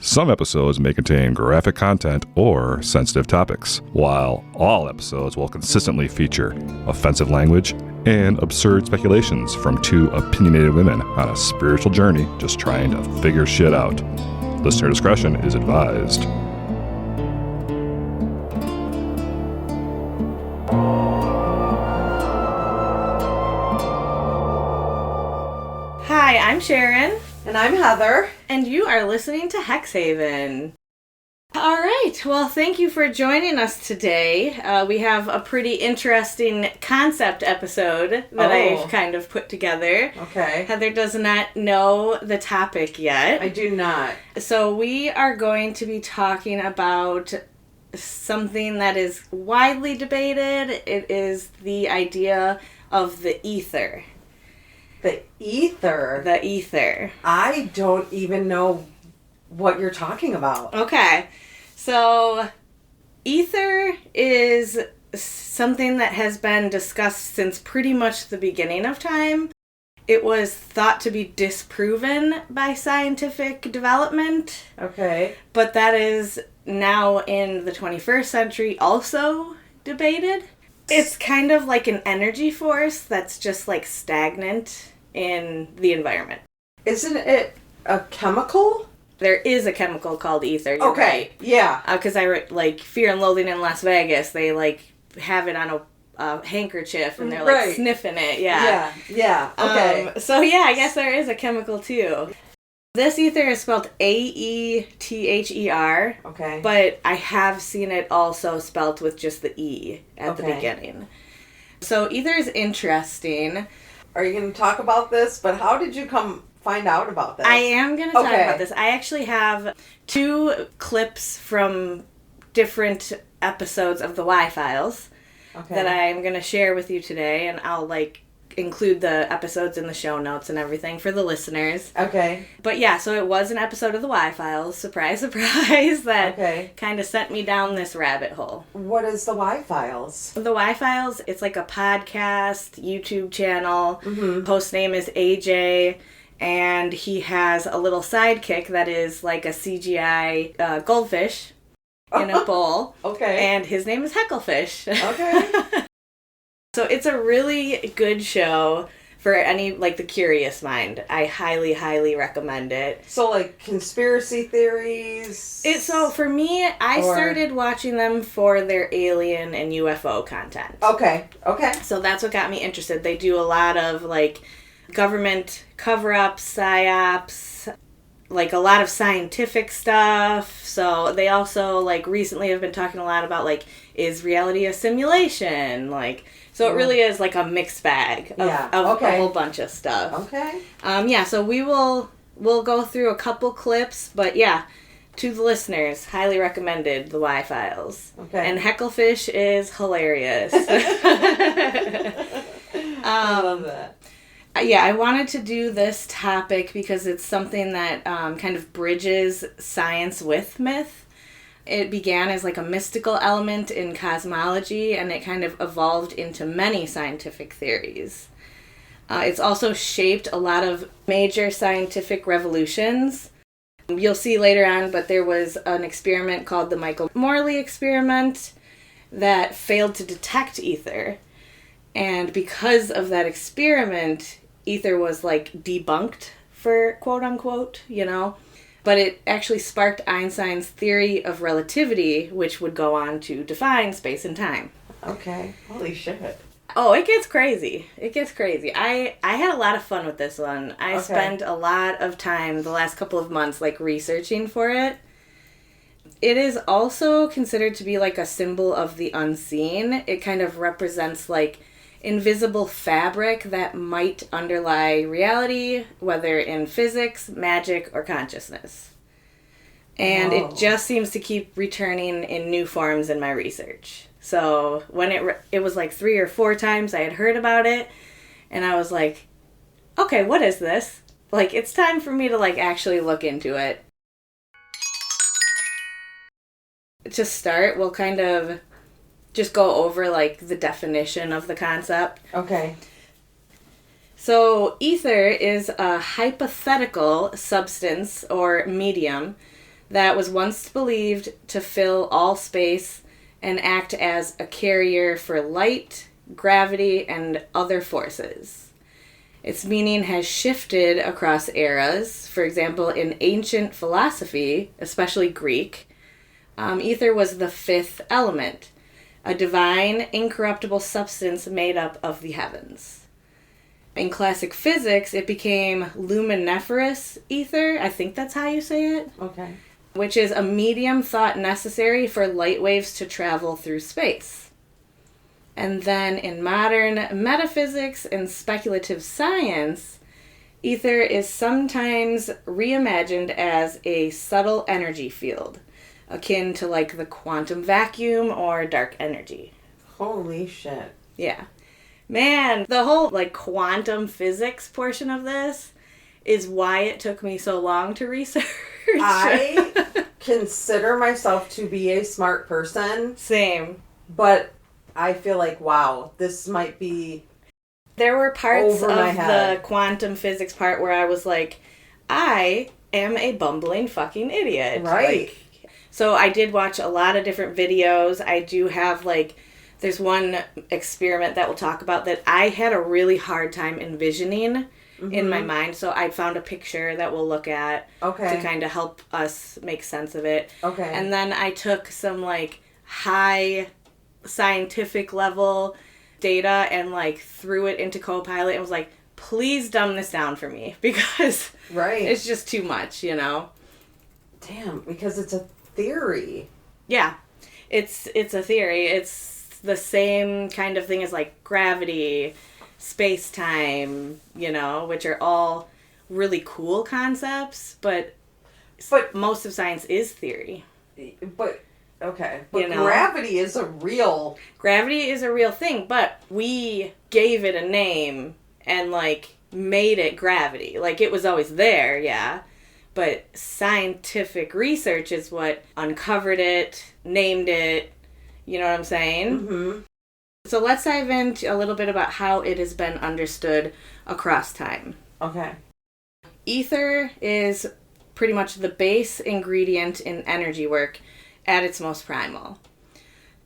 Some episodes may contain graphic content or sensitive topics, while all episodes will consistently feature offensive language and absurd speculations from two opinionated women on a spiritual journey just trying to figure shit out. Listener discretion is advised. Hi, I'm Sharon. And I'm Heather. And you are listening to Hexhaven. All right, well, thank you for joining us today. We have a pretty interesting concept episode that I've kind of put together. Okay. Heather does not know the topic yet. I do not. So we are going to be talking about something that is widely debated. It is the idea of the ether. The ether? The ether. I don't even know what you're talking about. Okay. So, ether is something that has been discussed since pretty much the beginning of time. It was thought to be disproven by scientific development. Okay. But that is now in the 21st century also debated. It's kind of like an energy force that's just like stagnant in the environment. Isn't it a chemical? There is a chemical called ether. You're okay, right. Yeah. Because I like Fear and Loathing in Las Vegas. They like have it on a handkerchief and they're like sniffing it. Yeah. Yeah. Okay. So yeah, I guess there is a chemical too. This ether is spelled Aether. Okay. But I have seen it also spelled with just the E at the beginning. So ether is interesting. Are you going to talk about this? But how did you find out about this? I am going to talk about this. I actually have 2 clips from different episodes of the Y-Files that I'm going to share with you today, and I'll include the episodes in the show notes and everything for the listeners. Okay. But yeah, so it was an episode of the Y-Files, surprise, surprise, that kind of sent me down this rabbit hole. What is the Y-Files? The Y-Files, it's like a podcast, YouTube channel. Mm-hmm. Host name is AJ, and he has a little sidekick that is like a CGI goldfish in a bowl. Okay. And his name is Hecklefish. Okay. So it's a really good show for any, the curious mind. I highly, highly recommend it. So, conspiracy theories? So, for me, I started watching them for their alien and UFO content. Okay. So that's what got me interested. They do a lot of, government cover-ups, psyops, a lot of scientific stuff. So they also, recently have been talking a lot about, is reality a simulation? So it really is a mixed bag of a whole bunch of stuff. Okay. So we'll go through a couple clips, but yeah, to the listeners, highly recommended the Y-Files. Okay. And Hecklefish is hilarious. I love that. Yeah, I wanted to do this topic because it's something that kind of bridges science with myth. It began as a mystical element in cosmology, and it kind of evolved into many scientific theories. It's also shaped a lot of major scientific revolutions. You'll see later on, but there was an experiment called the Morley experiment that failed to detect ether. And because of that experiment, ether was debunked for quote unquote, But it actually sparked Einstein's theory of relativity, which would go on to define space and time. Okay. Holy shit. Oh, it gets crazy. I had a lot of fun with this one. I spent a lot of time the last couple of months researching for it. It is also considered to be a symbol of the unseen. It kind of represents invisible fabric that might underlie reality, whether in physics, magic, or consciousness. And it just seems to keep returning in new forms in my research. So when it was 3 or 4 times I had heard about it, and I was like, okay, what is this? It's time for me to actually look into it. To start, we'll kind of just go over the definition of the concept. Okay. So ether is a hypothetical substance or medium that was once believed to fill all space and act as a carrier for light, gravity, and other forces. Its meaning has shifted across eras. For example, in ancient philosophy, especially Greek, ether was the fifth element, a divine, incorruptible substance made up of the heavens. In classic physics, it became luminiferous ether. I think that's how you say it. Okay. Which is a medium thought necessary for light waves to travel through space. And then in modern metaphysics and speculative science, ether is sometimes reimagined as a subtle energy field, akin to like the quantum vacuum or dark energy. Holy shit. Yeah. Man, the whole like quantum physics portion of this is why it took me so long to research. I consider myself to be a smart person. Same. But I feel like, wow, this might be there were parts over my of head. the quantum physics part where I was like, I am a bumbling fucking idiot. Right. Like, so I did watch a lot of different videos. I do have like, there's one experiment that we'll talk about that I had a really hard time envisioning in my mind. So I found a picture that we'll look at to kind of help us make sense of it. Okay. And then I took some like high scientific level data and like threw it into Copilot and was like, please dumb this down for me because it's just too much, you know? Damn, because it's a theory. Yeah, it's a theory. It's the same kind of thing as like gravity, spacetime, you know, which are all really cool concepts, but most of science is theory. But okay, but you know? gravity is a real thing, but we gave it a name and like made it gravity. Like it was always there, yeah. But scientific research is what uncovered it, named it, you know what I'm saying? Mm-hmm. So let's dive into a little bit about how it has been understood across time. Okay. Ether is pretty much the base ingredient in energy work at its most primal.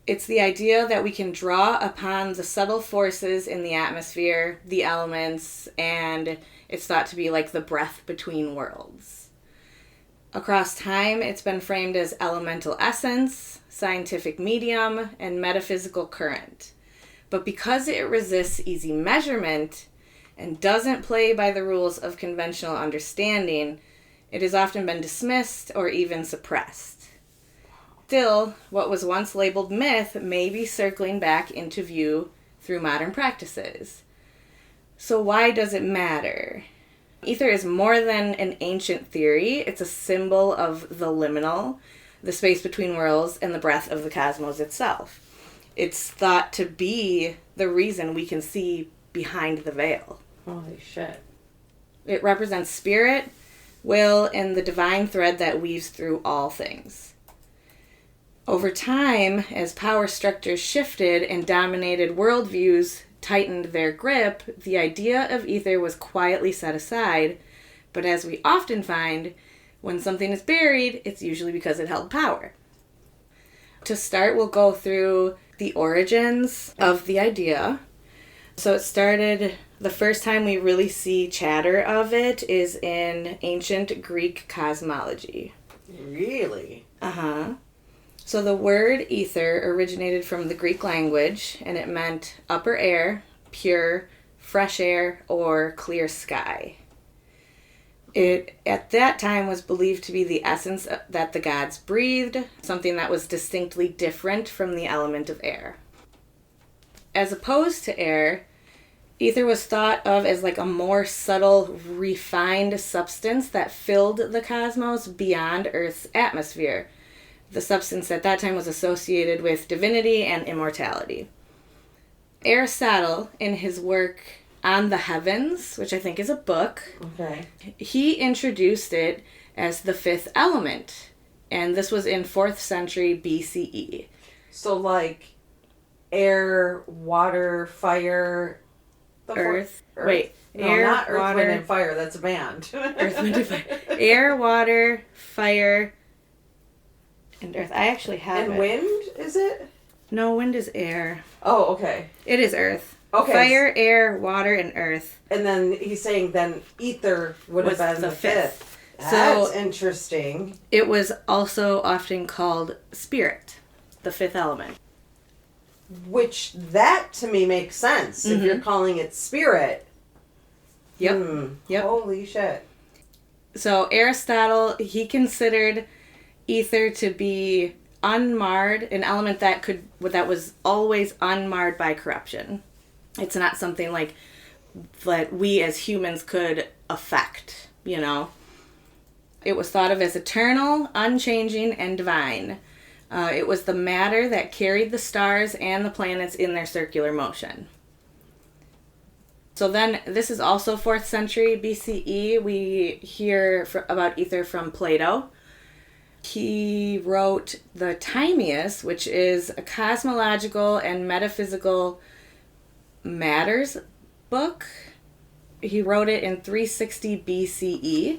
It's the idea that we can draw upon the subtle forces in the atmosphere, the elements, and it's thought to be like the breath between worlds. Across time, it's been framed as elemental essence, scientific medium, and metaphysical current. But because it resists easy measurement and doesn't play by the rules of conventional understanding, it has often been dismissed or even suppressed. Still, what was once labeled myth may be circling back into view through modern practices. So why does it matter? Ether is more than an ancient theory. It's a symbol of the liminal, the space between worlds, and the breath of the cosmos itself. It's thought to be the reason we can see behind the veil. Holy shit. It represents spirit, will, and the divine thread that weaves through all things. Over time, as power structures shifted and dominated worldviews tightened their grip, the idea of ether was quietly set aside. But as we often find, when something is buried, it's usually because it held power. To start, we'll go through the origins of the idea. So it started, the first time we really see chatter of it is in ancient Greek cosmology. Really? Uh-huh. So the word ether originated from the Greek language, and it meant upper air, pure, fresh air, or clear sky. It, at that time, was believed to be the essence that the gods breathed, something that was distinctly different from the element of air. As opposed to air, ether was thought of as like a more subtle, refined substance that filled the cosmos beyond Earth's atmosphere. The substance at that time was associated with divinity and immortality. Aristotle, in his work On the Heavens, which I think is a book, he introduced it as the fifth element, and this was in 4th century BCE. So like air, water, fire, Earth. Wait, no, air, not Earth, water, Wind, and Fire. That's a band. Earth, Wind, and Fire. Air, water, fire, and earth. I actually have And it. wind, is it? No, wind is air. Oh, okay. It is earth. Okay. Fire, air, water, and earth. And then he's saying then ether would have Was been the the fifth. fifth. So- That's interesting. It was also often called spirit, the fifth element. Which, that to me makes sense. If you're calling it spirit. Yep. Yep. Holy shit. So Aristotle, he considered ether to be unmarred, an element that was always unmarred by corruption. It's not something like that we as humans could affect, you know. It was thought of as eternal, unchanging, and divine. It was the matter that carried the stars and the planets in their circular motion. So then, this is also 4th century BCE. We hear about ether from Plato. He wrote the Timaeus, which is a cosmological and metaphysical matters book. He wrote it in 360 BCE.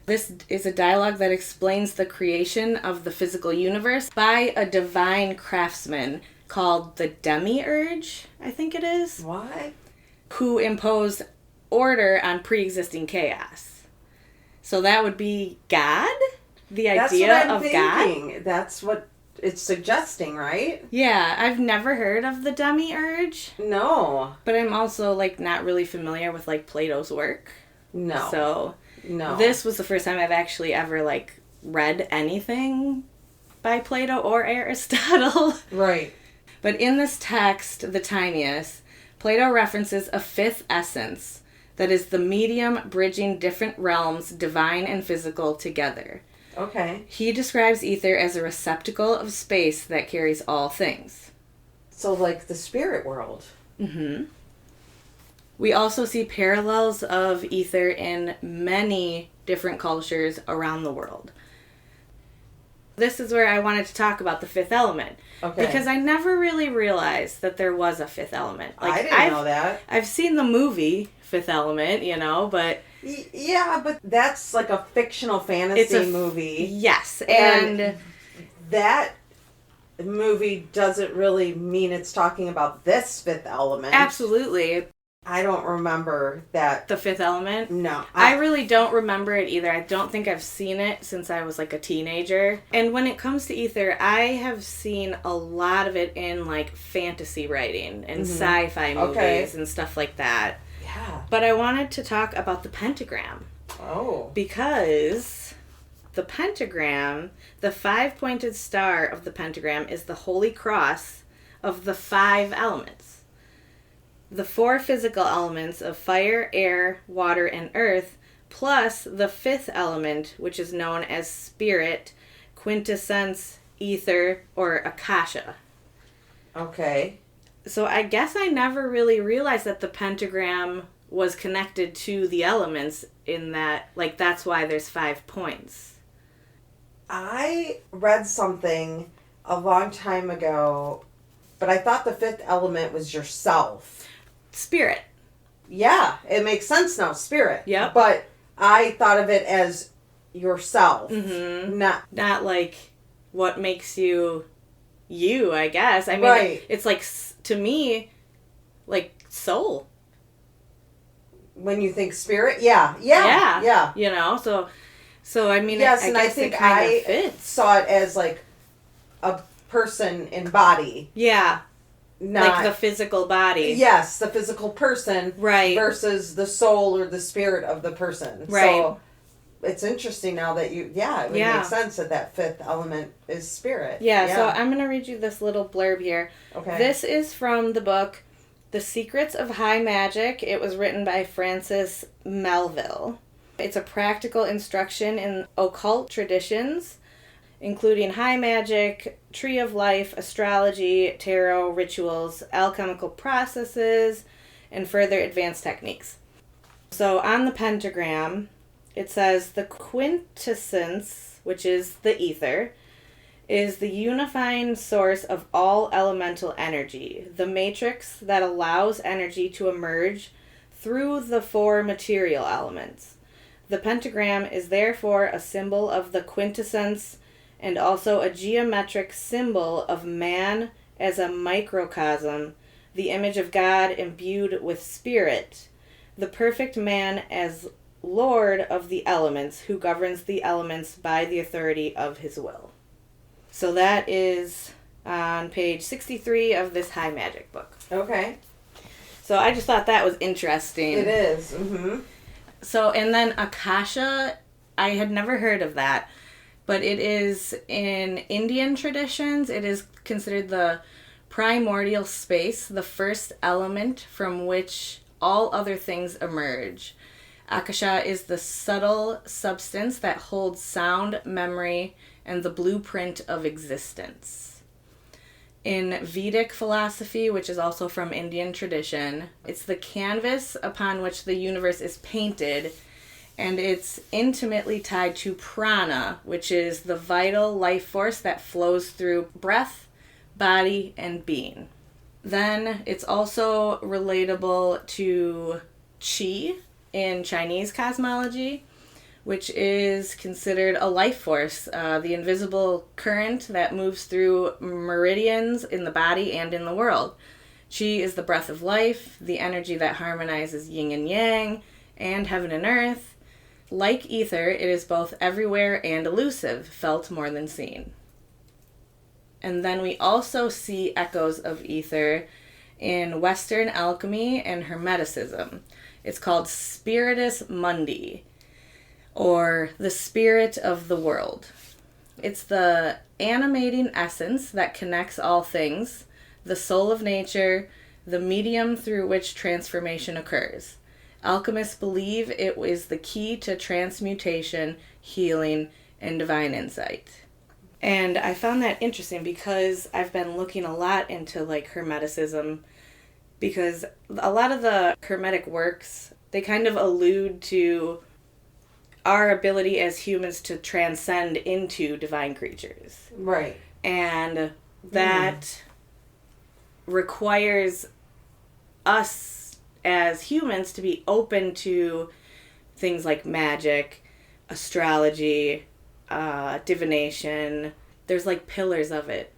This is a dialogue that explains the creation of the physical universe by a divine craftsman called the Demiurge, I think it is. What? Who imposed order on pre-existing chaos. So that would be God? The idea That's what I'm of thinking. God? That's what it's suggesting, right? Yeah, I've never heard of the Demiurge, No. but I'm also not really familiar with Plato's work. No. So no. this was the first time I've actually ever read anything by Plato or Aristotle. Right. But in this text, the Timaeus, Plato references a fifth essence that is the medium bridging different realms, divine and physical, together. Okay. He describes ether as a receptacle of space that carries all things. So the spirit world. Mm-hmm. We also see parallels of ether in many different cultures around the world. This is where I wanted to talk about the fifth element. Okay. Because I never really realized that there was a fifth element. I didn't know that. I've seen the movie Fifth Element, but... Yeah, but that's a fictional fantasy movie. Yes, and that movie doesn't really mean it's talking about this fifth element. Absolutely. I don't remember that. The Fifth Element? No. I really don't remember it either. I don't think I've seen it since I was a teenager. And when it comes to ether, I have seen a lot of it in fantasy writing and sci-fi movies and stuff like that. Yeah. But I wanted to talk about the pentagram. Oh. Because the pentagram, the 5-pointed star of the pentagram, is the holy cross of the 5 elements. The 4 physical elements of fire, air, water, and earth, plus the 5th element, which is known as spirit, quintessence, ether, or akasha. Okay. So I guess I never really realized that the pentagram was connected to the elements in that, that's why there's 5 points. I read something a long time ago, but I thought the 5th element was yourself. Spirit. Yeah, it makes sense now, spirit. Yep. But I thought of it as yourself. Mm-hmm. Not what makes you, I guess. I mean, right. It's to me, soul. When you think spirit? Yeah. Yeah. So I mean, yes, I and guess I think it kind I of fits. saw it as a person in body. Yeah. Not the physical body. Yes, the physical person. Right. Versus the soul or the spirit of the person. Right. So it's interesting now that it would make sense that 5th element is spirit. Yeah, so I'm going to read you this little blurb here. Okay. This is from the book The Secrets of High Magic. It was written by Francis Melville. It's a practical instruction in occult traditions, including high magic, tree of life, astrology, tarot, rituals, alchemical processes, and further advanced techniques. So on the pentagram, it says the quintessence, which is the ether, is the unifying source of all elemental energy, the matrix that allows energy to emerge through the 4 material elements. The pentagram is therefore a symbol of the quintessence and also a geometric symbol of man as a microcosm, the image of God imbued with spirit, the perfect man as lord of the elements, who governs the elements by the authority of his will. So that is on page 63 of this high magic book. Okay. So I just thought that was interesting. It is. Mm-hmm. So, and then Akasha, I had never heard of that, but it is in Indian traditions, it is considered the primordial space, the first element from which all other things emerge. Akasha is the subtle substance that holds sound, memory, and the blueprint of existence. In Vedic philosophy, which is also from Indian tradition, it's the canvas upon which the universe is painted, and it's intimately tied to prana, which is the vital life force that flows through breath, body, and being. Then it's also relatable to qi in Chinese cosmology, which is considered a life force, the invisible current that moves through meridians in the body and in the world. Qi is the breath of life, the energy that harmonizes yin and yang, and heaven and earth. Like ether, it is both everywhere and elusive, felt more than seen. And then we also see echoes of ether in Western alchemy and Hermeticism. It's called Spiritus Mundi, or the spirit of the world. It's the animating essence that connects all things, the soul of nature, the medium through which transformation occurs. Alchemists believe it is the key to transmutation, healing, and divine insight. And I found that interesting because I've been looking a lot into like Hermeticism, because a lot of the Hermetic works, they kind of allude to our ability as humans to transcend into divine creatures. Right. And that requires us as humans to be open to things like magic, astrology, divination. There's like pillars of it.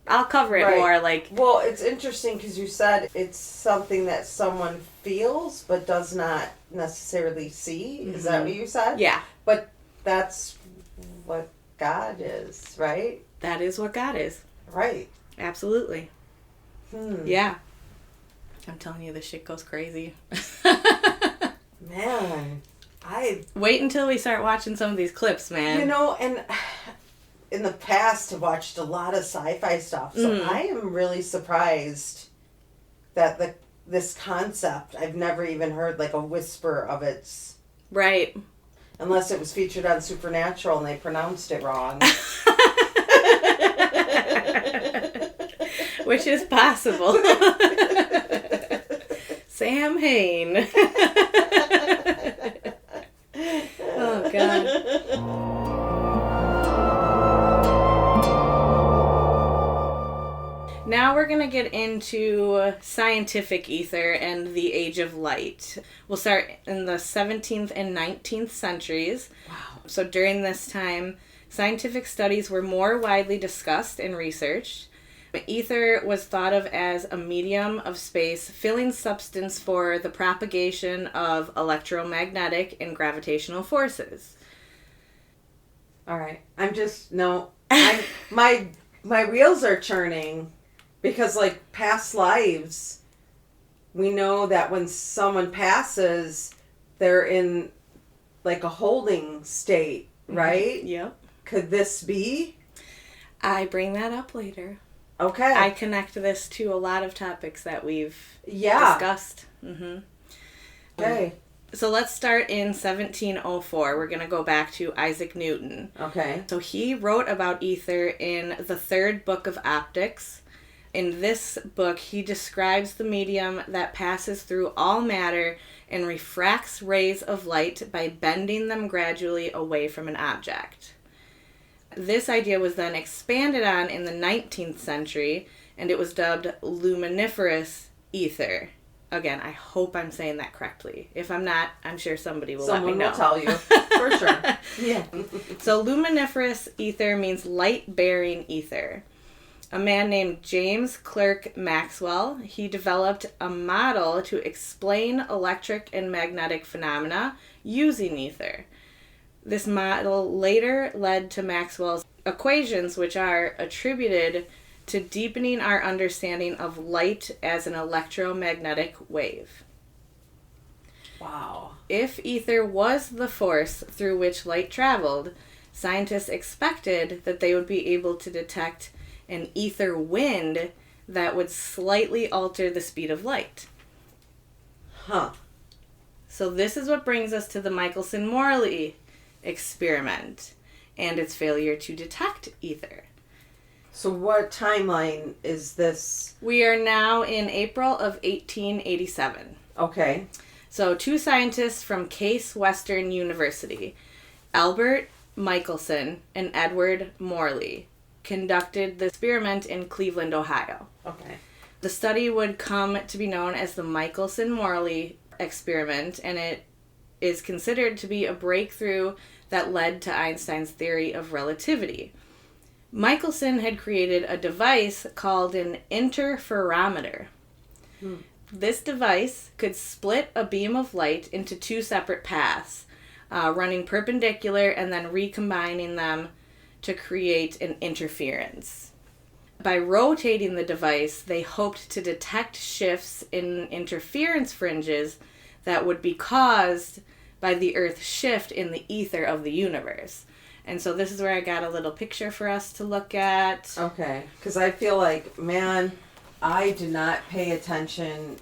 I'll cover it more like... Well, it's interesting because you said it's something that someone feels but does not necessarily see. Mm-hmm. Is that what you said? Yeah. But that's what God is, right? That is what God is. Right. Absolutely. Yeah. I'm telling you, this shit goes crazy. Man, Wait until we start watching some of these clips, man. You know, and in the past I've watched a lot of sci-fi stuff, so I am really surprised that this concept, I've never even heard like a whisper of its... Right. Unless it was featured on Supernatural and they pronounced it wrong. Which is possible. Sam Hain. Oh, God. Now we're going to get into scientific ether and the Age of Light. We'll start in the 17th and 19th centuries. Wow. So during this time, scientific studies were more widely discussed and researched. Ether was thought of as a medium of space, filling substance for the propagation of electromagnetic and gravitational forces. All right. My wheels are churning because, like, past lives, we know that when someone passes, they're in, like, a holding state, right? Yep. Could this be? I bring that up later. Okay. I connect this to a lot of topics that we've discussed. Mm-hmm. Okay. So let's start in 1704. We're going to go back to Isaac Newton. Okay. So he wrote about ether in the third book of Optics. In this book, he describes the medium that passes through all matter and refracts rays of light by bending them gradually away from an object. This idea was then expanded on in the 19th century, and it was dubbed luminiferous ether. Again, I hope I'm saying that correctly. If I'm not, I'm sure somebody will Someone let me know. will tell you, for sure. Yeah. So luminiferous ether means light-bearing ether. A man named James Clerk Maxwell, he developed a model to explain electric and magnetic phenomena using ether. This model later led to Maxwell's equations, which are attributed to deepening our understanding of light as an electromagnetic wave. Wow. If ether was the force through which light traveled, scientists expected that they would be able to detect an ether wind that would slightly alter the speed of light. Huh. So this is what brings us to the Michelson-Morley experiment and its failure to detect ether. So what timeline is this? We are now in April of 1887. Okay. So two scientists from Case Western University, Albert Michelson and Edward Morley, conducted the experiment in Cleveland, Ohio. Okay. The study would come to be known as the Michelson-Morley experiment, and it is considered to be a breakthrough that led to Einstein's theory of relativity. Michelson had created a device called an interferometer. This device could split a beam of light into two separate paths, running perpendicular and then recombining them to create an interference. By rotating the device, they hoped to detect shifts in interference fringes that would be caused by the Earth's shift in the ether of the universe. And so this is where I got a little picture for us to look at. Okay. Because I feel like, man, I did not pay attention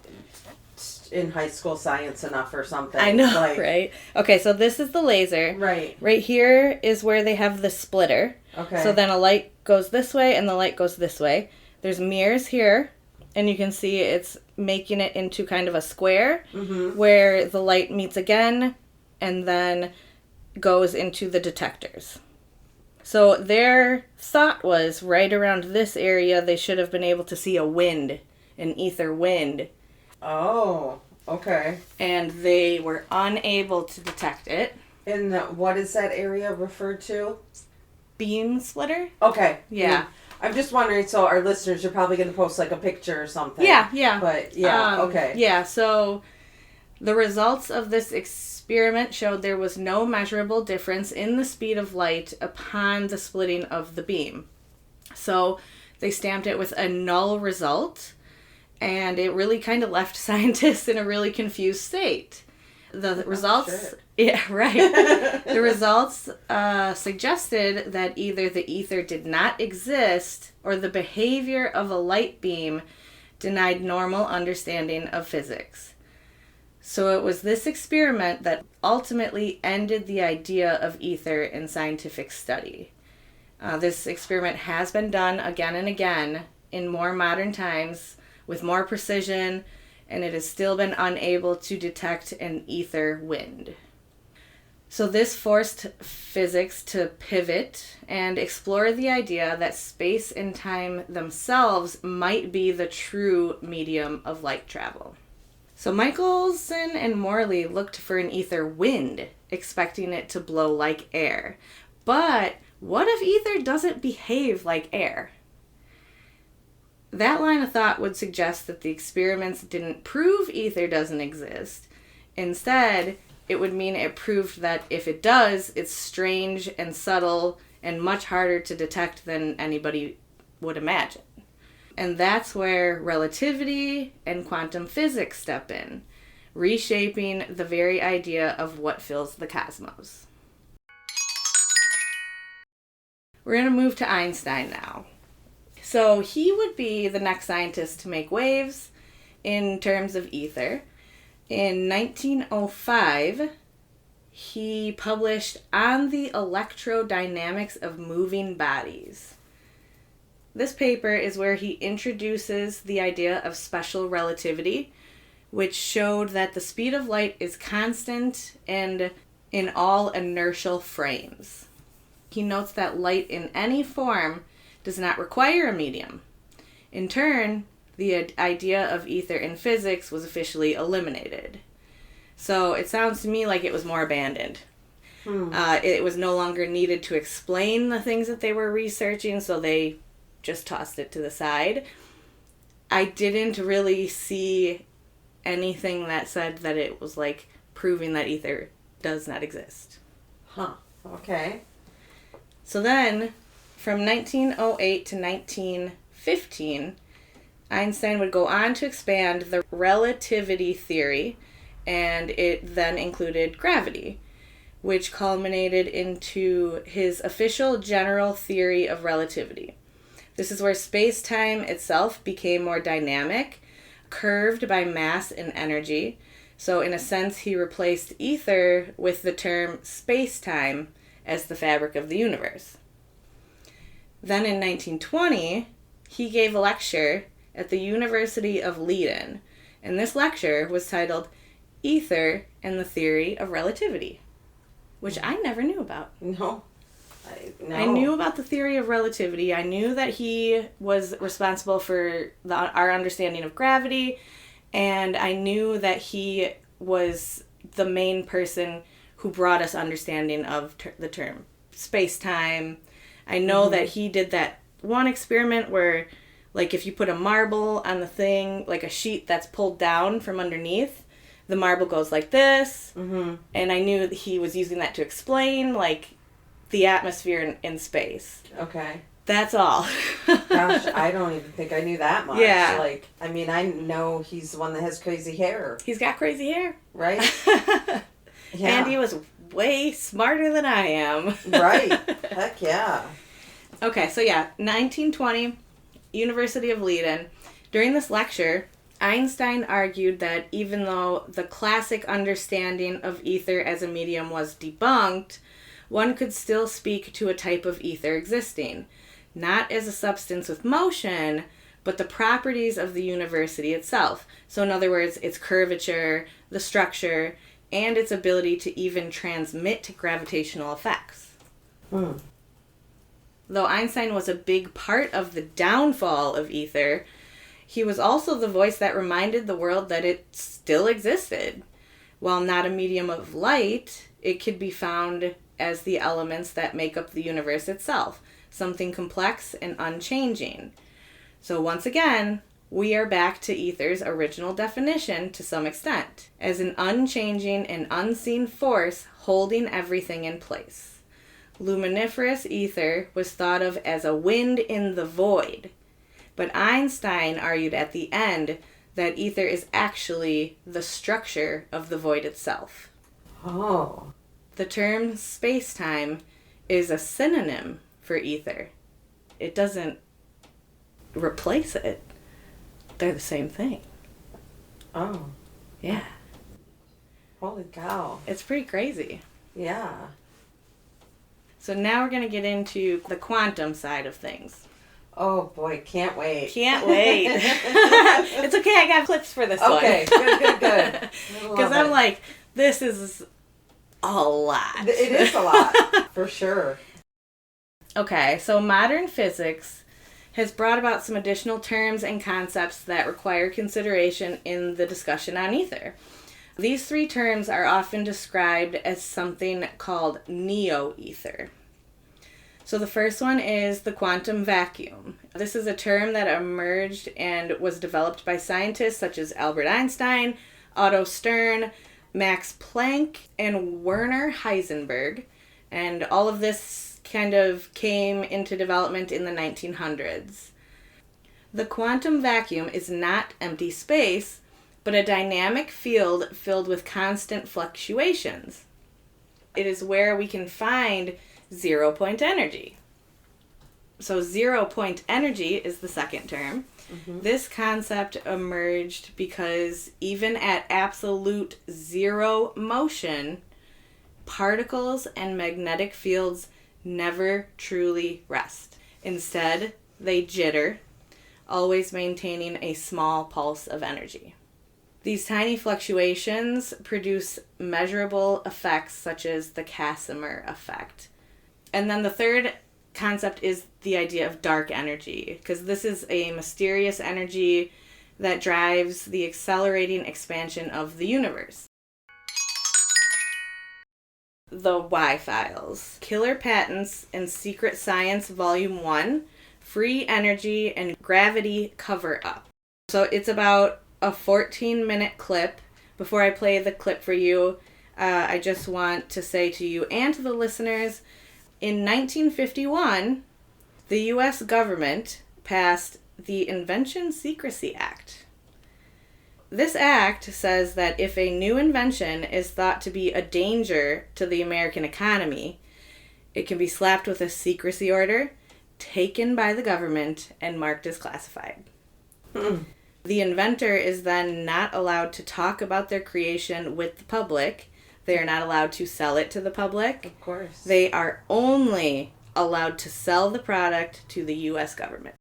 in high school science enough or something. I know, right? Okay, so this is the laser. Right. Right here is where they have the splitter. Okay. So then a light goes this way and the light goes this way. There's mirrors here, and you can see it's making it into kind of a square where the light meets again and then goes into the detectors. So their thought was right around this area they should have been able to see a wind, an ether wind. Oh, okay. And they were unable to detect it. And what is that area referred to? Beam splitter? Okay. Yeah. I'm just wondering, so our listeners are probably going to post like a picture or something. Yeah. But yeah, okay. Yeah, so the results of this experiment showed there was no measurable difference in the speed of light upon the splitting of the beam. So they stamped it with a null result, and it really kind of left scientists in a really confused state. The results... Shit. Yeah, right. The results suggested that either the ether did not exist or the behavior of a light beam denied normal understanding of physics. So it was this experiment that ultimately ended the idea of ether in scientific study. This experiment has been done again and again in more modern times with more precision, and it has still been unable to detect an ether wind. So this forced physics to pivot and explore the idea that space and time themselves might be the true medium of light travel. So Michelson and Morley looked for an ether wind, expecting it to blow like air. But what if ether doesn't behave like air? That line of thought would suggest that the experiments didn't prove ether doesn't exist. Instead, it would mean it proved that if it does, it's strange and subtle and much harder to detect than anybody would imagine. And that's where relativity and quantum physics step in, reshaping the very idea of what fills the cosmos. We're going to move to Einstein now. So he would be the next scientist to make waves in terms of ether. In 1905, he published On the Electrodynamics of Moving Bodies. This paper is where he introduces the idea of special relativity, which showed that the speed of light is constant and in all inertial frames. He notes that light in any form does not require a medium. In turn, the idea of ether in physics was officially eliminated. So it sounds to me like it was more abandoned. It was no longer needed to explain the things that they were researching, so they just tossed it to the side. I didn't really see anything that said that it was like proving that ether does not exist. Huh. Okay. So then, from 1908 to 1915, Einstein would go on to expand the relativity theory, and it then included gravity, which culminated into his official general theory of relativity. This is where space-time itself became more dynamic, curved by mass and energy. So in a sense, he replaced ether with the term space-time as the fabric of the universe. Then in 1920, he gave a lecture at the University of Leiden, and this lecture was titled Aether and the Theory of Relativity, which I never knew about. No. I knew about the theory of relativity. I knew that he was responsible for our understanding of gravity, and I knew that he was the main person who brought us understanding of the term space-time. I know that he did that one experiment where, like, if you put a marble on the thing, like a sheet that's pulled down from underneath, the marble goes like this. And I knew that he was using that to explain, like, the atmosphere in space. Okay. That's all. Gosh, I don't even think I knew that much. Yeah. Like, I mean, I know he's the one that has crazy hair. He's got crazy hair. Right? Yeah. And he was way smarter than I am. Right. Heck yeah. Okay, so yeah, 1920, University of Leiden. During this lecture, Einstein argued that even though the classic understanding of ether as a medium was debunked, one could still speak to a type of ether existing, not as a substance with motion, but the properties of the university itself. So in other words, its curvature, the structure, and its ability to even transmit gravitational effects. Though Einstein was a big part of the downfall of ether, he was also the voice that reminded the world that it still existed. While not a medium of light, it could be found as the elements that make up the universe itself, something complex and unchanging. So once again, we are back to ether's original definition to some extent, as an unchanging and unseen force holding everything in place. Luminiferous ether was thought of as a wind in the void, but Einstein argued at the end that ether is actually the structure of the void itself. Oh. The term space-time is a synonym for ether. It doesn't replace it. They're the same thing. Oh. Yeah. Holy cow. It's pretty crazy. Yeah. So now we're going to get into the quantum side of things. Oh boy, can't wait. Can't wait. It's okay, I got clips for this one. Okay, good. Because I'm like, this is a lot. It is a lot, for sure. Okay, so modern physics has brought about some additional terms and concepts that require consideration in the discussion on ether. These three terms are often described as something called neo-ether. So the first one is the quantum vacuum. This is a term that emerged and was developed by scientists such as Albert Einstein, Otto Stern, Max Planck, and Werner Heisenberg. And all of this kind of came into development in the 1900s. The quantum vacuum is not empty space, but a dynamic field filled with constant fluctuations. It is where we can find zero-point energy. So zero-point energy is the second term. Mm-hmm. This concept emerged because even at absolute zero motion, particles and magnetic fields never truly rest. Instead, they jitter, always maintaining a small pulse of energy. These tiny fluctuations produce measurable effects such as the Casimir effect. And then the third concept is the idea of dark energy, because this is a mysterious energy that drives the accelerating expansion of the universe. The Y Files. Killer Patents and Secret Science Volume 1. Free Energy and Gravity Cover-Up. So it's about a 14-minute clip. Before I play the clip for you, I just want to say to you and to the listeners, in 1951, the U.S. government passed the Invention Secrecy Act. This act says that if a new invention is thought to be a danger to the American economy, it can be slapped with a secrecy order, taken by the government, and marked as classified. The inventor is then not allowed to talk about their creation with the public. They are not allowed to sell it to the public. Of course. They are only allowed to sell the product to the U.S. government.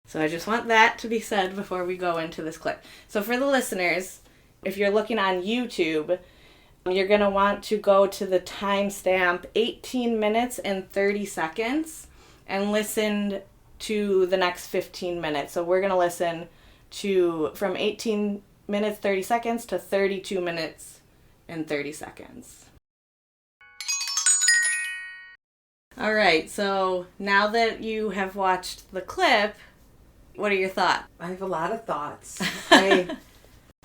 So I just want that to be said before we go into this clip. So for the listeners, if you're looking on YouTube, you're going to want to go to the timestamp 18 minutes and 30 seconds and listen to the next 15 minutes. So we're going to listen to from 18 minutes 30 seconds to 32 minutes and 30 seconds. All right, so now that you have watched the clip, what are your thoughts? I have a lot of thoughts.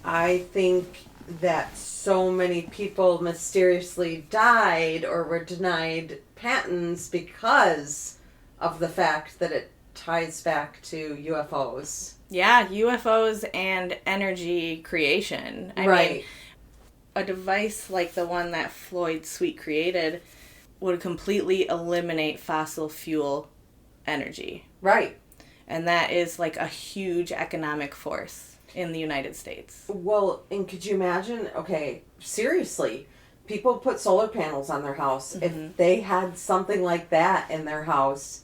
I think that so many people mysteriously died or were denied patents because of the fact that it ties back to UFOs. Yeah, UFOs and energy creation. I mean, a device like the one that Floyd Sweet created would completely eliminate fossil fuel energy. Right. And that is like a huge economic force in the United States. Well, and could you imagine, okay, seriously, people put solar panels on their house. Mm-hmm. If they had something like that in their house,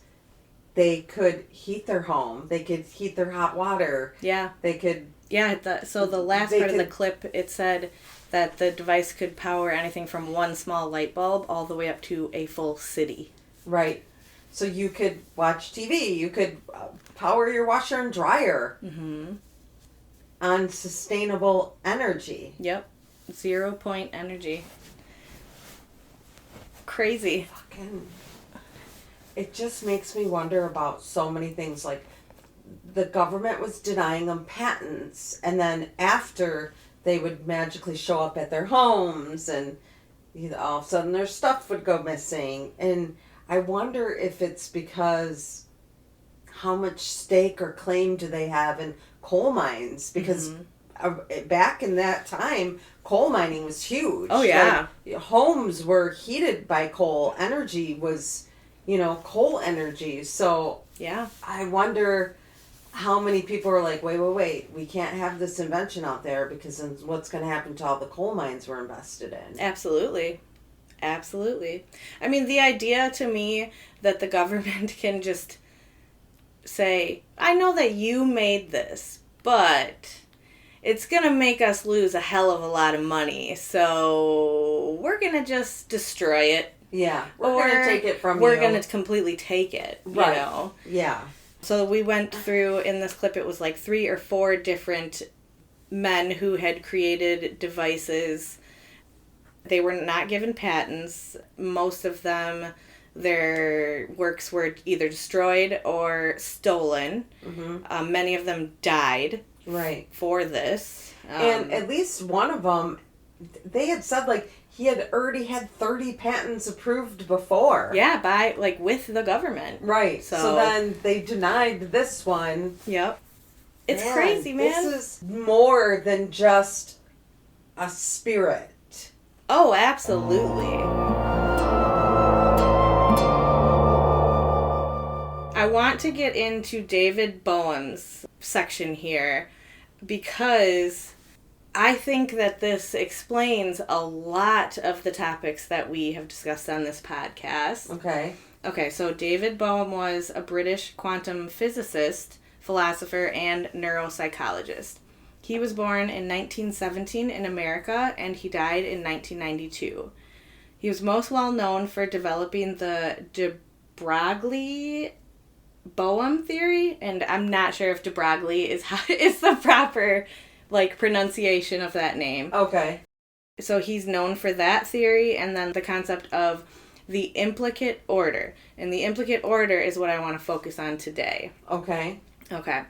they could heat their home. They could heat their hot water. Yeah. They could... Yeah, so the last part of the clip, it said that the device could power anything from one small light bulb all the way up to a full city. Right. So you could watch TV. You could power your washer and dryer on sustainable energy. Yep. 0 point energy. Crazy. Fucking... It just makes me wonder about so many things. Like, the government was denying them patents, and then after they would magically show up at their homes, and all of a sudden their stuff would go missing. And I wonder if it's because how much stake or claim do they have in coal mines? Because back in that time, coal mining was huge. Oh, yeah. Like, homes were heated by coal. Energy was, coal energy. So yeah, I wonder how many people are like, wait, we can't have this invention out there because then what's going to happen to all the coal mines we're invested in? Absolutely. I mean, the idea to me that the government can just say, I know that you made this, but it's going to make us lose a hell of a lot of money, so we're going to just destroy it. Yeah, we're going to take it from you. We're going to completely take it, right. Yeah. So we went through, in this clip, it was like 3 or 4 different men who had created devices. They were not given patents. Most of them, their works were either destroyed or stolen. Mm-hmm. Many of them died for this. And at least one of them, they had said, like, he had already had 30 patents approved before. Yeah, with the government. Right. So then they denied this one. Yep. It's crazy, man. This is more than just a spirit. Oh, absolutely. I want to get into David Bowen's section here because I think that this explains a lot of the topics that we have discussed on this podcast. Okay, so David Bowen was a British quantum physicist, philosopher, and neuropsychologist. He was born in 1917 in America, and he died in 1992. He was most well known for developing the de Broglie Boehm theory, and I'm not sure if de Broglie is the proper pronunciation of that name. Okay. So he's known for that theory, and then the concept of the implicate order. And the implicate order is what I want to focus on today. Okay. Okay.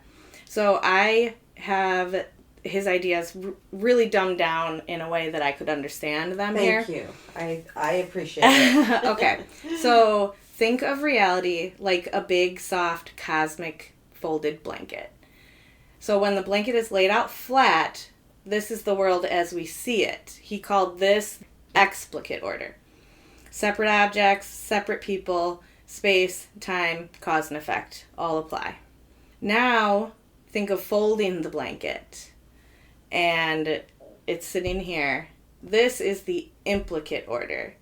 So I have his ideas really dumbed down in a way that I could understand them here. Thank you. I appreciate it. Okay. So think of reality like a big, soft, cosmic folded blanket. So when the blanket is laid out flat, this is the world as we see it. He called this explicate order. Separate objects, separate people, space, time, cause and effect all apply. Now, think of folding the blanket. And it's sitting here. This is the implicate order.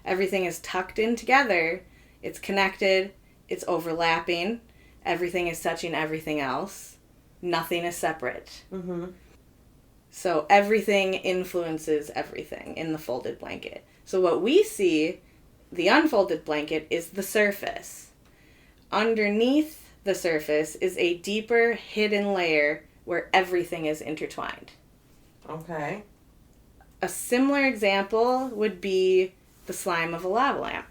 Everything is tucked in together. It's connected. It's overlapping. Everything is touching everything else. Nothing is separate. Mm-hmm. So everything influences everything in the folded blanket. So what we see, the unfolded blanket, is the surface. Underneath the surface is a deeper hidden layer where everything is intertwined. Okay. A similar example would be the slime of a lava lamp.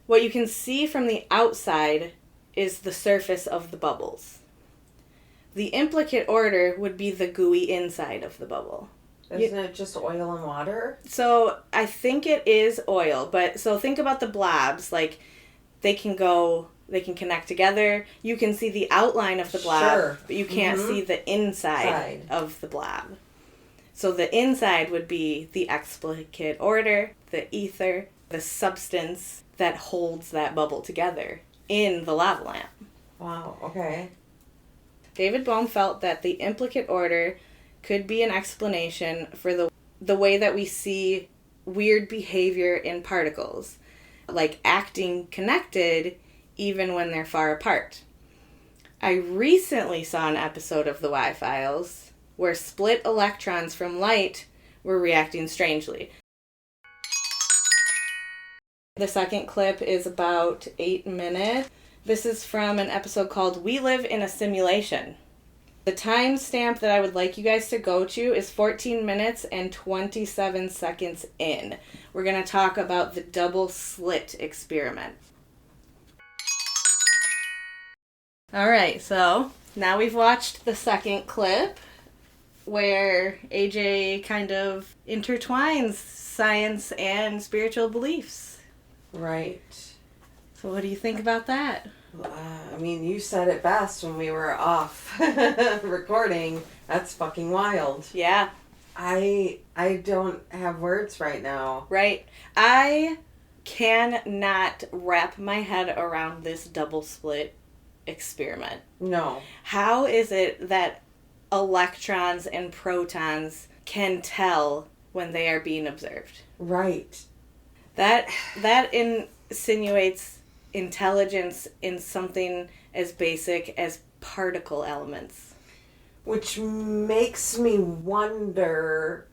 What you can see from the outside is the surface of the bubbles. The implicate order would be the gooey inside of the bubble. Isn't it just oil and water? So I think it is oil, but so think about the blobs. They can connect together. You can see the outline of the blob, sure. But you can't see the inside of the blob. So the inside would be the explicate order, the ether, the substance that holds that bubble together in the lava lamp. Wow, okay. David Bohm felt that the implicate order could be an explanation for the way that we see weird behavior in particles, like acting connected even when they're far apart. I recently saw an episode of the Y-Files where split electrons from light were reacting strangely. The second clip is about 8 minutes. This is from an episode called We Live in a Simulation. The timestamp that I would like you guys to go to is 14 minutes and 27 seconds in. We're going to talk about the double slit experiment. All right, so now we've watched the second clip where AJ kind of intertwines science and spiritual beliefs. Right. So what do you think about that? I mean, you said it best when we were off recording. That's fucking wild. Yeah. I don't have words right now. Right. I cannot wrap my head around this double split experiment. No. How is it that electrons and protons can tell when they are being observed? Right. That insinuates intelligence in something as basic as particle elements. Which makes me wonder,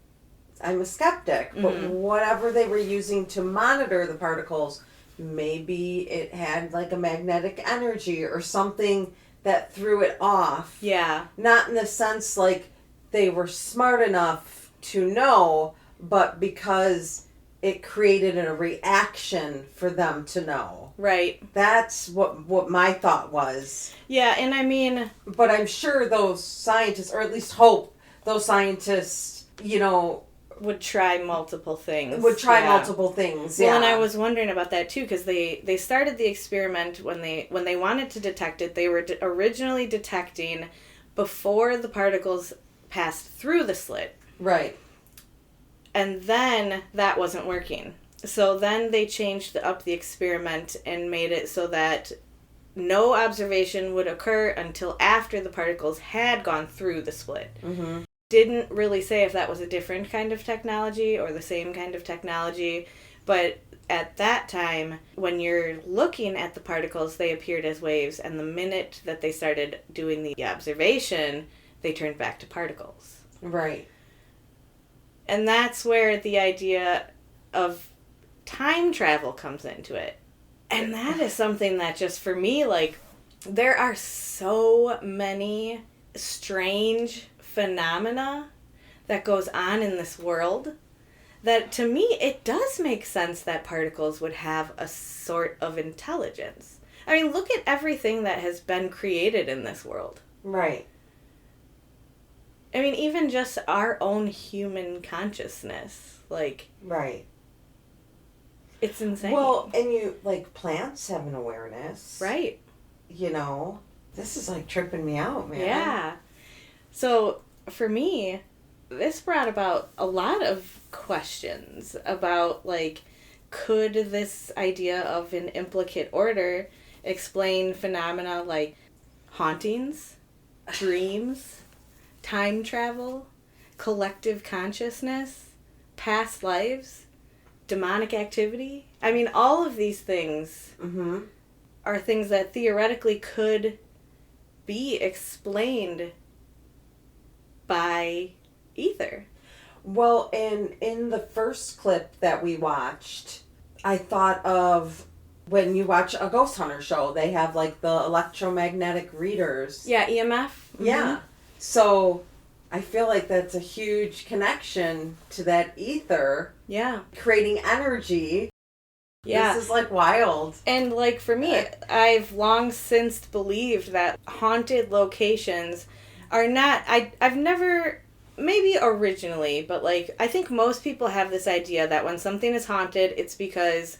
I'm a skeptic, but whatever they were using to monitor the particles, maybe it had like a magnetic energy or something that threw it off. Yeah. Not in the sense like they were smart enough to know, but because it created a reaction for them to know. Right. That's what my thought was. Yeah, and I mean... But I'm sure those scientists, or at least hope those scientists, would try multiple things. Multiple things, yeah. Well, and I was wondering about that too, because they started the experiment when they wanted to detect it. They were originally detecting before the particles passed through the slit. Right. And then that wasn't working. So then they changed up the experiment and made it so that no observation would occur until after the particles had gone through the split. Mm-hmm. Didn't really say if that was a different kind of technology or the same kind of technology, but at that time, when you're looking at the particles, they appeared as waves, and the minute that they started doing the observation, they turned back to particles. Right. And that's where the idea of time travel comes into it. And that is something that just for me, like, there are so many strange phenomena that goes on in this world that to me it does make sense that particles would have a sort of intelligence. I mean, look at everything that has been created in this world. Right. I mean, even just our own human consciousness, like... Right. It's insane. Well, and you, like, plants have an awareness. Right. You know, this is, like, tripping me out, man. Yeah. So, for me, this brought about a lot of questions about, like, could this idea of an implicate order explain phenomena like hauntings, dreams, time travel, collective consciousness, past lives, demonic activity? I mean, all of these things are things that theoretically could be explained by ether. Well, and in the first clip that we watched, I thought of when you watch a ghost hunter show, they have like the electromagnetic readers. Yeah, EMF. Mm-hmm. Yeah. So I feel like that's a huge connection to that ether. Yeah. Creating energy. Yeah. This is like wild. And like for me, I've long since believed that haunted locations are not, I've never, maybe originally, but like I think most people have this idea that when something is haunted, it's because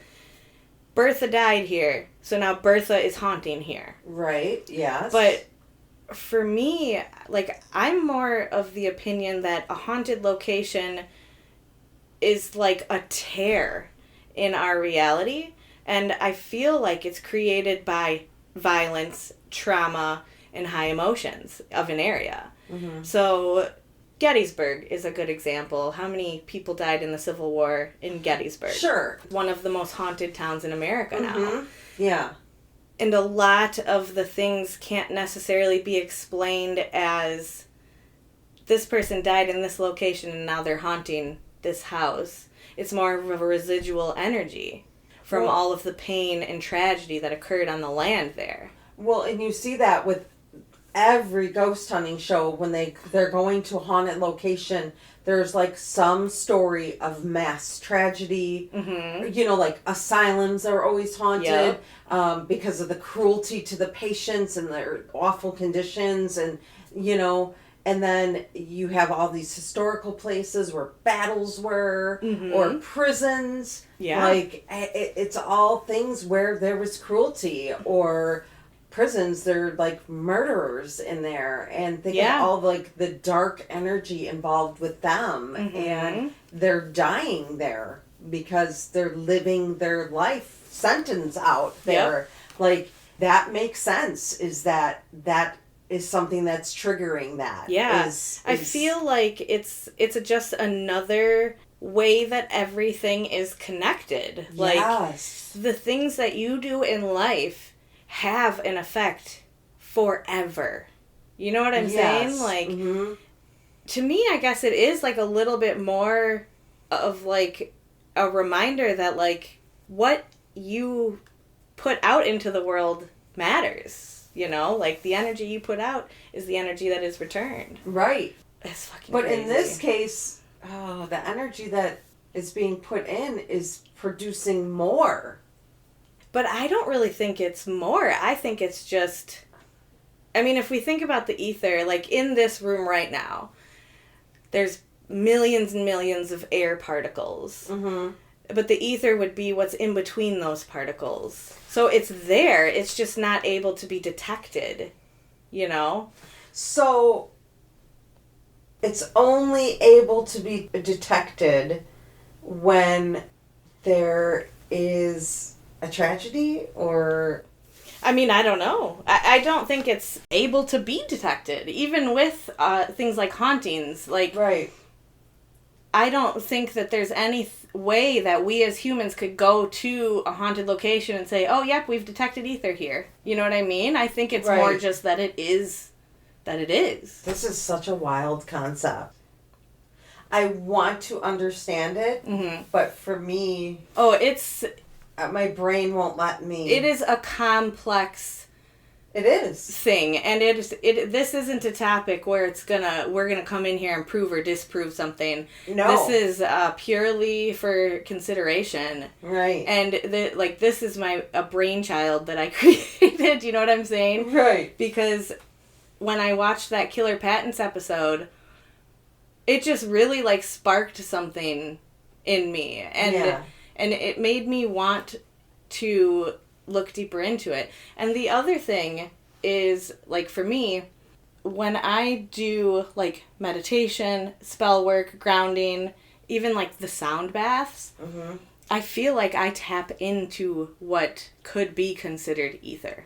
Bertha died here, so now Bertha is haunting here. Right, yes. But for me, like, I'm more of the opinion that a haunted location is like a tear in our reality, and I feel like it's created by violence, trauma, and high emotions of an area. Mm-hmm. So Gettysburg is a good example. How many people died in the Civil War in Gettysburg? Sure. One of the most haunted towns in America now. Yeah. And a lot of the things can't necessarily be explained as this person died in this location and now they're haunting this house. It's more of a residual energy from all of the pain and tragedy that occurred on the land there. Well, and you see that with every ghost hunting show when they're going to a haunted location. There's like some story of mass tragedy. Mm-hmm. You know, like asylums are always haunted because of the cruelty to the patients and their awful conditions, and you know. And then you have all these historical places where battles were, or prisons. Yeah, like it's all things where there was cruelty, or prisons, they're like murderers in there, and they get all like the dark energy involved with them, and they're dying there because they're living their life sentence out there. Like that makes sense. Is that is something that's triggering that? Yeah, I feel like it's just another way that everything is connected. Like the things that you do in life have an effect forever. You know what I'm saying? Like, to me, I guess it is like a little bit more of like a reminder that like what you put out into the world matters. You know, like the energy you put out is the energy that is returned. Right. It's fucking crazy. But in this case, the energy that is being put in is producing more. But I don't really think it's more. I think it's just... I mean, if we think about the ether, like in this room right now, there's millions and millions of air particles. Mm-hmm. But the ether would be what's in between those particles. So it's there. It's just not able to be detected, you know? So it's only able to be detected when there is a tragedy, or... I mean, I don't know. I don't think it's able to be detected, even with things like hauntings. Like, right. I don't think that there's any way that we as humans could go to a haunted location and say, oh, yep, we've detected ether here. You know what I mean? I think it's more just that it is. This is such a wild concept. I want to understand it, but for me... Oh, it's My brain won't let me. It is a complex It is. thing, and this isn't a topic where we're gonna come in here and prove or disprove something. No. This is purely for consideration. Right. And this is a brainchild that I created, you know what I'm saying? Right. Because when I watched that Killer Patents episode, it just really like sparked something in me. And and it made me want to look deeper into it. And the other thing is, like, for me, when I do like meditation, spell work, grounding, even like the sound baths, I feel like I tap into what could be considered ether.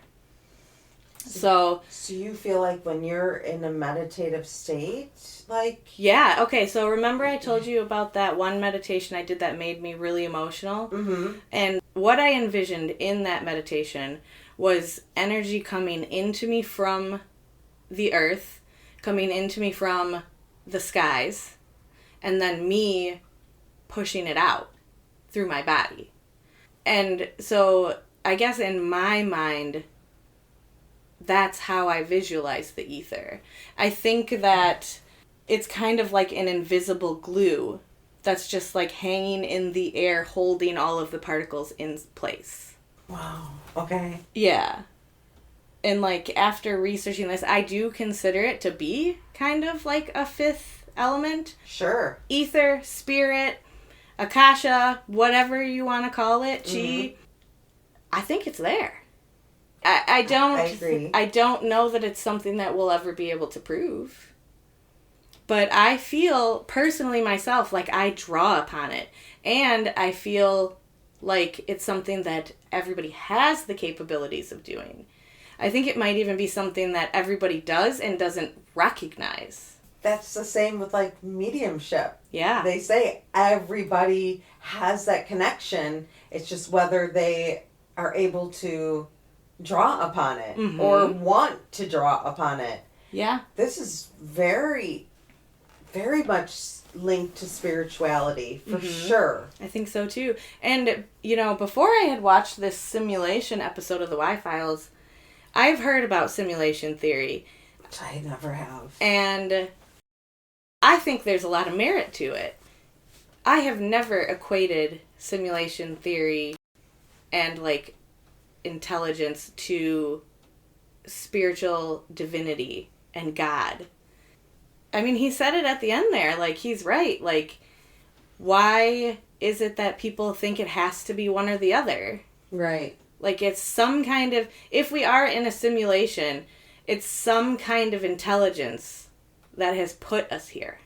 So you feel like when you're in a meditative state, like... Yeah, okay, so remember I told you about that one meditation I did that made me really emotional? Mm-hmm. And what I envisioned in that meditation was energy coming into me from the earth, coming into me from the skies, and then me pushing it out through my body. And so I guess in my mind, that's how I visualize the ether. I think that it's kind of like an invisible glue that's just like hanging in the air, holding all of the particles in place. Wow. Okay. Yeah. And like after researching this, I do consider it to be kind of like a fifth element. Sure. Ether, spirit, akasha, whatever you want to call it, chi. I think it's there. I agree. I don't know that it's something that we'll ever be able to prove. But I feel, personally myself, like I draw upon it. And I feel like it's something that everybody has the capabilities of doing. I think it might even be something that everybody does and doesn't recognize. That's the same with like mediumship. Yeah. They say everybody has that connection. It's just whether they are able to draw upon it or want to draw upon it. Yeah. This is very, very much linked to spirituality, for sure. I think so too. And, you know, before I had watched this simulation episode of the Y-Files, I've heard about simulation theory. Which I never have. And I think there's a lot of merit to it. I have never equated simulation theory and, like, intelligence to spiritual divinity and God. I mean, he said it at the end there. Like, he's right. Like, why is it that people think it has to be one or the other? Right. Like, it's some kind of... If we are in a simulation, it's some kind of intelligence that has put us here.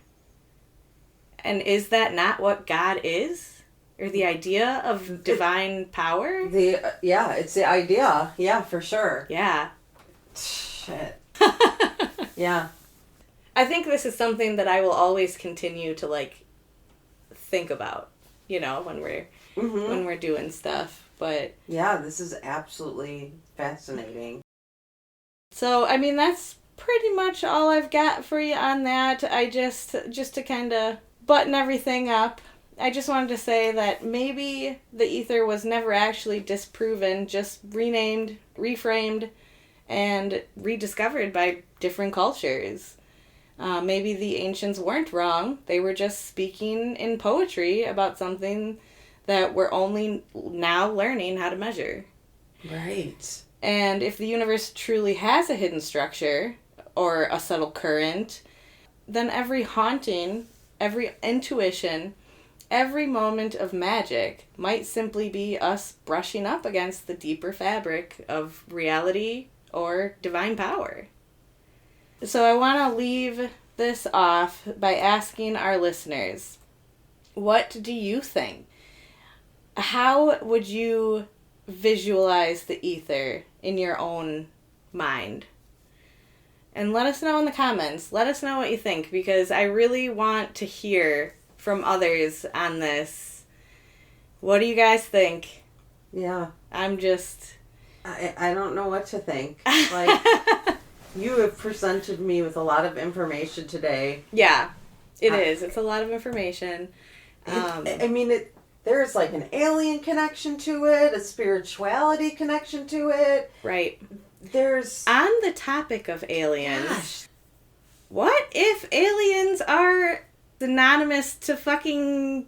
And is that not what God is? Or the idea of divine power? It's the idea. Yeah, for sure. Yeah. Shit. Yeah. I think this is something that I will always continue to, like, think about, you know, when we're doing stuff. But yeah, this is absolutely fascinating. So, I mean, that's pretty much all I've got for you on that. I just to kind of button everything up, I just wanted to say that maybe the ether was never actually disproven, just renamed, reframed, and rediscovered by different cultures. Maybe the ancients weren't wrong. They were just speaking in poetry about something that we're only now learning how to measure. Right. And if the universe truly has a hidden structure or a subtle current, then every haunting, every intuition, every moment of magic might simply be us brushing up against the deeper fabric of reality or divine power. So I want to leave this off by asking our listeners, what do you think? How would you visualize the ether in your own mind? And let us know in the comments. Let us know what you think, because I really want to hear from others on this. What do you guys think? Yeah. I'm just... I don't know what to think. Like, you have presented me with a lot of information today. Yeah, it is. It's a lot of information. I mean, there's like an alien connection to it, a spirituality connection to it. Right. There's... On the topic of aliens, Gosh. what if aliens are synonymous to fucking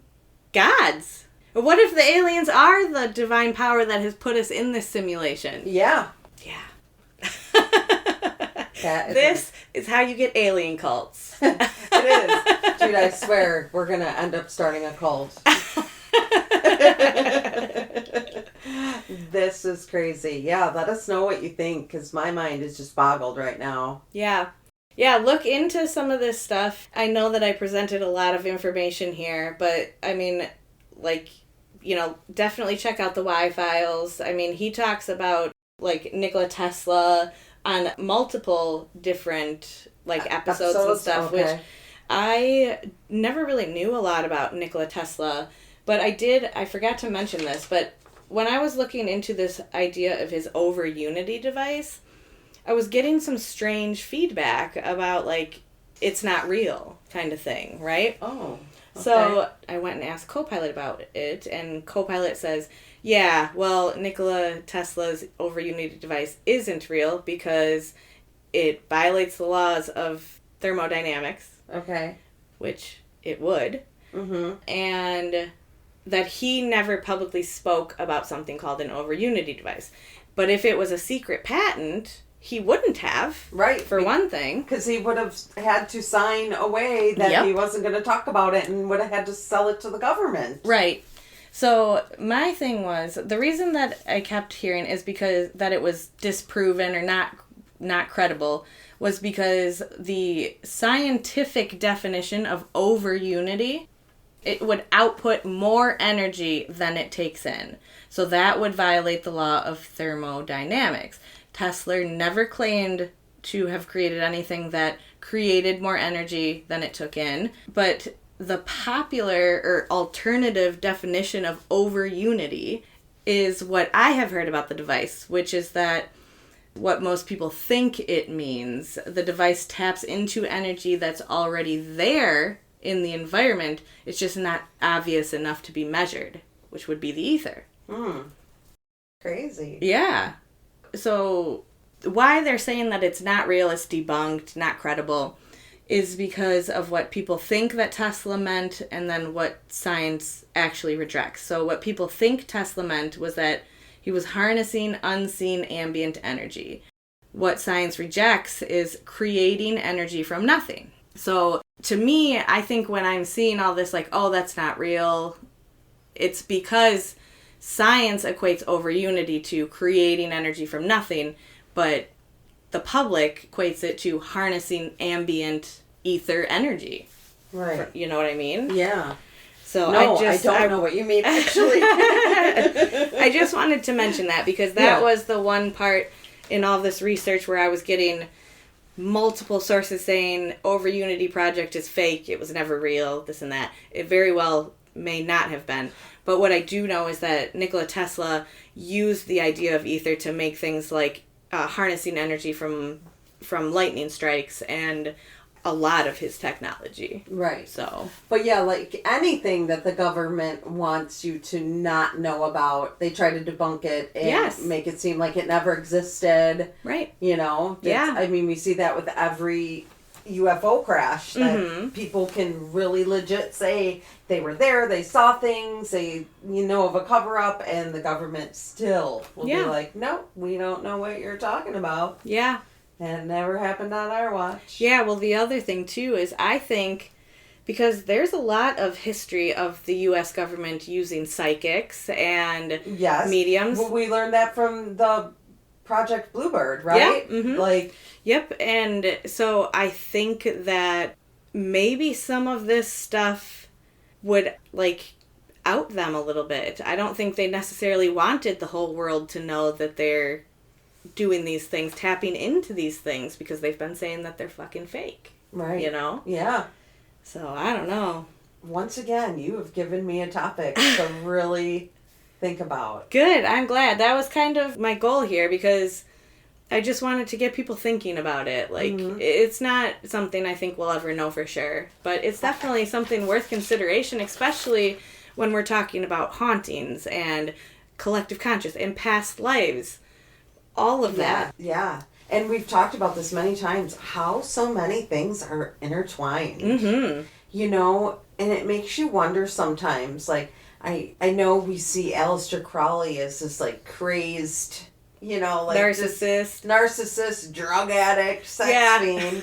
gods? What if the aliens are the divine power that has put us in this simulation? Yeah. Yeah. This is how you get alien cults. It is. Dude, I swear, we're going to end up starting a cult. This is crazy. Yeah, let us know what you think, because my mind is just boggled right now. Yeah. Yeah, look into some of this stuff. I know that I presented a lot of information here, but, I mean, like, you know, definitely check out the Y-Files. I mean, he talks about, like, Nikola Tesla on multiple different, like, episodes and stuff, okay. which I never really knew a lot about Nikola Tesla, but I forgot to mention this, but when I was looking into this idea of his over-unity device, I was getting some strange feedback about, like, it's not real kind of thing, right? Oh, okay. So I went and asked Copilot about it, and Copilot says, yeah, well, Nikola Tesla's over-unity device isn't real because it violates the laws of thermodynamics. Okay. Which it would. Mm-hmm. And that he never publicly spoke about something called an over-unity device. But if it was a secret patent, he wouldn't have. Right. For one thing. Because he would have had to sign away that he wasn't going to talk about it and would have had to sell it to the government. Right. So my thing was, the reason that I kept hearing is because that it was disproven or not credible was because the scientific definition of over-unity, it would output more energy than it takes in. So that would violate the law of thermodynamics. Tesla never claimed to have created anything that created more energy than it took in, but the popular or alternative definition of over-unity is what I have heard about the device, which is that what most people think it means. The device taps into energy that's already there in the environment. It's just not obvious enough to be measured, which would be the ether. Crazy. Yeah. So why they're saying that it's not real, it's debunked, not credible, is because of what people think that Tesla meant and then what science actually rejects. So what people think Tesla meant was that he was harnessing unseen ambient energy. What science rejects is creating energy from nothing. So to me, I think when I'm seeing all this, like, oh, that's not real, it's because science equates over-unity to creating energy from nothing, but the public equates it to harnessing ambient ether energy. Right. You know what I mean? Yeah. So no, I don't know what you mean, actually. I just wanted to mention that because that was the one part in all this research where I was getting multiple sources saying over-unity project is fake, it was never real, this and that. It very well may not have been. But what I do know is that Nikola Tesla used the idea of ether to make things like harnessing energy from lightning strikes and a lot of his technology. Right. So. But yeah, like anything that the government wants you to not know about, they try to debunk it and make it seem like it never existed. Right. You know? Yeah. I mean, we see that with every UFO crash that people can really legit say they were there, they saw things, they of a cover-up, and the government still will be like, no, we don't know what you're talking about. Yeah. And it never happened on our watch. Yeah, well, the other thing, too, is I think because there's a lot of history of the U.S. government using psychics and mediums. Well, we learned that from the Project Bluebird, right? Yeah. Mm-hmm. Like, yep, and so I think that maybe some of this stuff would, like, out them a little bit. I don't think they necessarily wanted the whole world to know that they're doing these things, tapping into these things, because they've been saying that they're fucking fake. Right. You know? Yeah. So, I don't know. Once again, you have given me a topic to really think about. Good. I'm glad. That was kind of my goal here, because I just wanted to get people thinking about it. Like, it's not something I think we'll ever know for sure, but it's definitely something worth consideration, especially when we're talking about hauntings and collective conscious and past lives, all of that. Yeah. And we've talked about this many times, how so many things are intertwined. Mm-hmm. You know, and it makes you wonder sometimes, like, I know we see Aleister Crowley as this, like, crazed, you know, like... Narcissist, drug addict, sex fiend.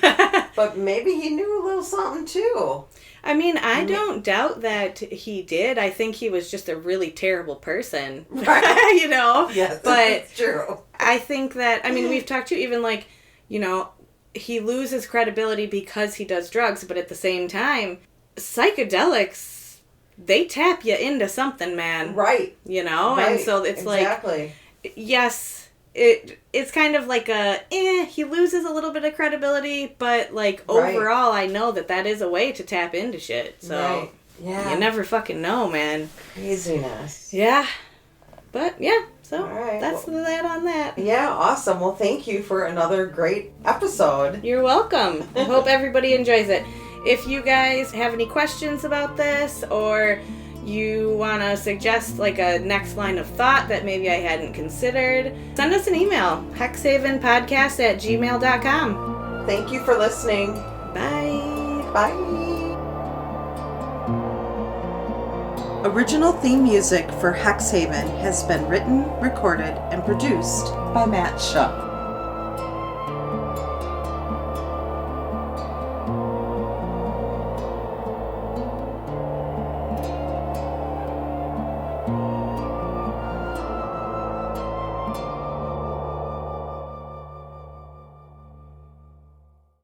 But maybe he knew a little something, too. I mean, I don't doubt that he did. I think he was just a really terrible person. Right. You know? Yes, but that's true. I think that, I mean, we've talked to even, like, you know, he loses credibility because he does drugs, but at the same time, psychedelics, they tap you into something, man. Right. You know? Right. And so it's exactly. Like, yes, it's kind of like he loses a little bit of credibility, but, like, overall, I know that is a way to tap into shit. So, yeah. You never fucking know, man. Craziness. Yeah. But, yeah. So, right. That's that on that. Yeah, awesome. Well, thank you for another great episode. You're welcome. I hope everybody enjoys it. If you guys have any questions about this, or you want to suggest like a next line of thought that maybe I hadn't considered, send us an email, hexhavenpodcast@gmail.com. Thank you for listening. Bye. Bye. Original theme music for Hexhaven has been written, recorded, and produced by Matt Shaw.